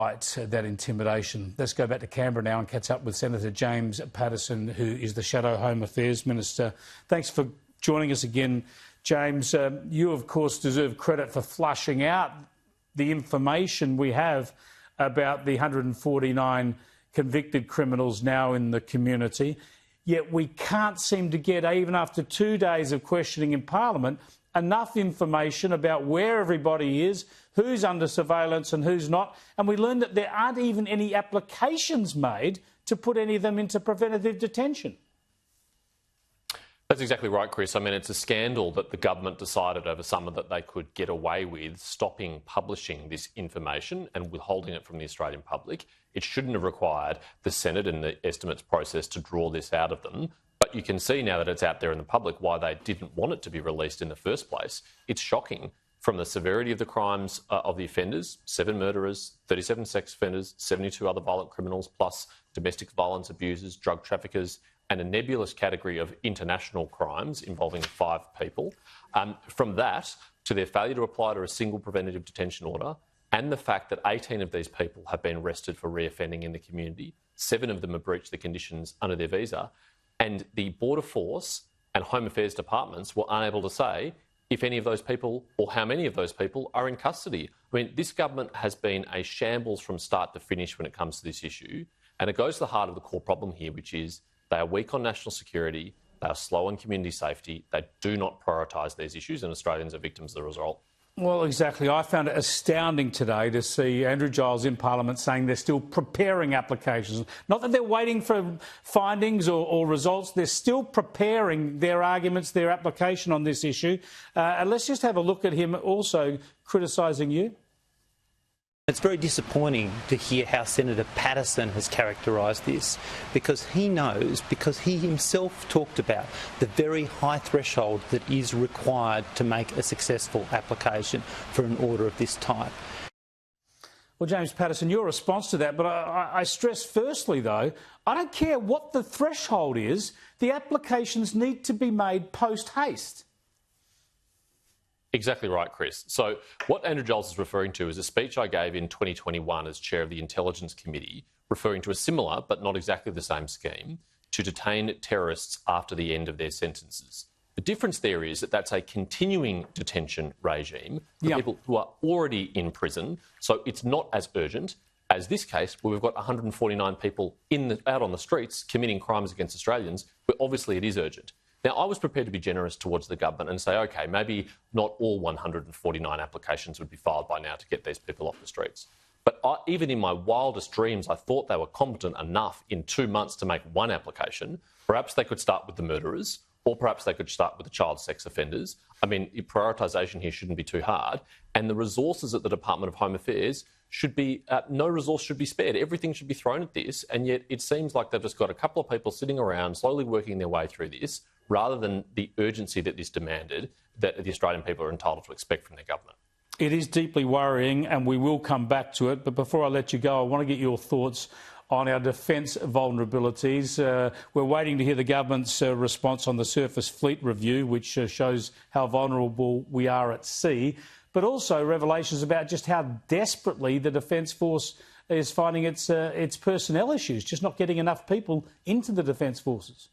that intimidation. Let's go back to Canberra now and catch up with Senator James Paterson, who is the Shadow Home Affairs Minister. Thanks for joining us again, James. You, of course, deserve credit for flushing out the information we have about the 149 convicted criminals now in the community. Yet we can't seem to get, even after 2 days of questioning in Parliament, enough information about where everybody is, who's under surveillance and who's not. And we learned that there aren't even any applications made to put any of them into preventative detention. That's exactly right, Chris. I mean, it's a scandal that the government decided over summer that they could get away with stopping publishing this information and withholding it from the Australian public. It shouldn't have required the Senate and the estimates process to draw this out of them. But you can see now that it's out there in the public why they didn't want it to be released in the first place. It's shocking from the severity of the crimes of the offenders, 7 murderers, 37 sex offenders, 72 other violent criminals, plus domestic violence abusers, drug traffickers, and a nebulous category of international crimes involving 5 people. From that to their failure to apply to a single preventative detention order, and the fact that 18 of these people have been arrested for reoffending in the community, 7 of them have breached the conditions under their visa, and the Border Force and Home Affairs departments were unable to say if any of those people or how many of those people are in custody. I mean, this government has been a shambles from start to finish when it comes to this issue, and it goes to the heart of the core problem here, which is they are weak on national security, they are slow on community safety, they do not prioritise these issues, and Australians are victims of the result. Well, exactly. I found it astounding today to see Andrew Giles in Parliament saying they're still preparing applications. Not that they're waiting for findings or results, they're still preparing their arguments, their application on this issue. And let's just have a look at him also criticising you. It's very disappointing to hear how Senator Paterson has characterised this, because he knows, because he himself talked about the very high threshold that is required to make a successful application for an order of this type. Well, James Paterson, your response to that, but I stress firstly, though, I don't care what the threshold is, the applications need to be made post-haste. Exactly right, Chris. So what Andrew Giles is referring to is a speech I gave in 2021 as chair of the Intelligence Committee, referring to a similar but not exactly the same scheme to detain terrorists after the end of their sentences. The difference there is that that's a continuing detention regime for people who are already in prison, so it's not as urgent as this case where we've got 149 people out on the streets committing crimes against Australians, where obviously it is urgent. Now, I was prepared to be generous towards the government and say, OK, maybe not all 149 applications would be filed by now to get these people off the streets. But even in my wildest dreams, I thought they were competent enough in 2 months to make one application. Perhaps they could start with the murderers, or perhaps they could start with the child sex offenders. I mean, prioritisation here shouldn't be too hard. And the resources at the Department of Home Affairs should be, no resource should be spared. Everything should be thrown at this. And yet it seems like they've just got a couple of people sitting around slowly working their way through this, rather than the urgency that this demanded, that the Australian people are entitled to expect from their government. It is deeply worrying, and we will come back to it. But before I let you go, I want to get your thoughts on our defence vulnerabilities. We're waiting to hear the government's response on the Surface Fleet Review, which shows how vulnerable we are at sea, but also revelations about just how desperately the Defence Force is finding its personnel issues, just not getting enough people into the Defence Forces.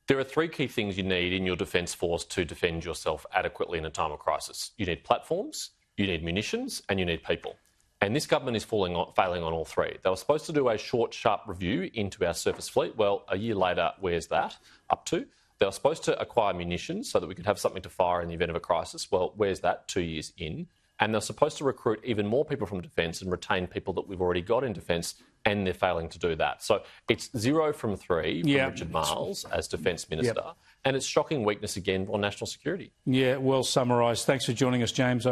There are 3 key things you need in your Defence Force to defend yourself adequately in a time of crisis. You need platforms, you need munitions, and you need people. And this government is failing on all 3. They were supposed to do a short, sharp review into our surface fleet. Well, a year later, where's that up to? They were supposed to acquire munitions so that we could have something to fire in the event of a crisis. Well, where's that? 2 years in. And they're supposed to recruit even more people from Defence and retain people that we've already got in Defence, and they're failing to do that. So it's 0 from 3 from Richard Marles as Defence Minister, and it's shocking weakness again on national security. Yeah, well summarised. Thanks for joining us, James.